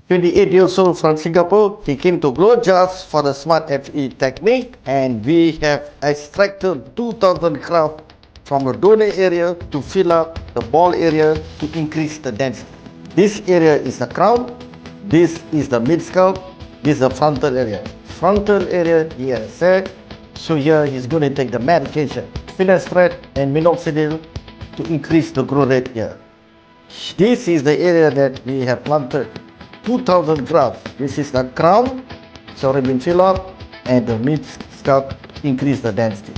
28 years old from Singapore. He came to GLOJAS for the SMART FUE technique, and we have extracted 2000 grafts from the donor area to fill up the ball area to increase the density. This area is the crown, this is the mid-scalp, this is the frontal area. Frontal area he has said, so here he's going to take the medication, Finastride and Minoxidil, to increase the growth rate here. This is the area that we have planted 2000 grafts. This is the crown, it's already been filled up, and the mid-scalp increase the density.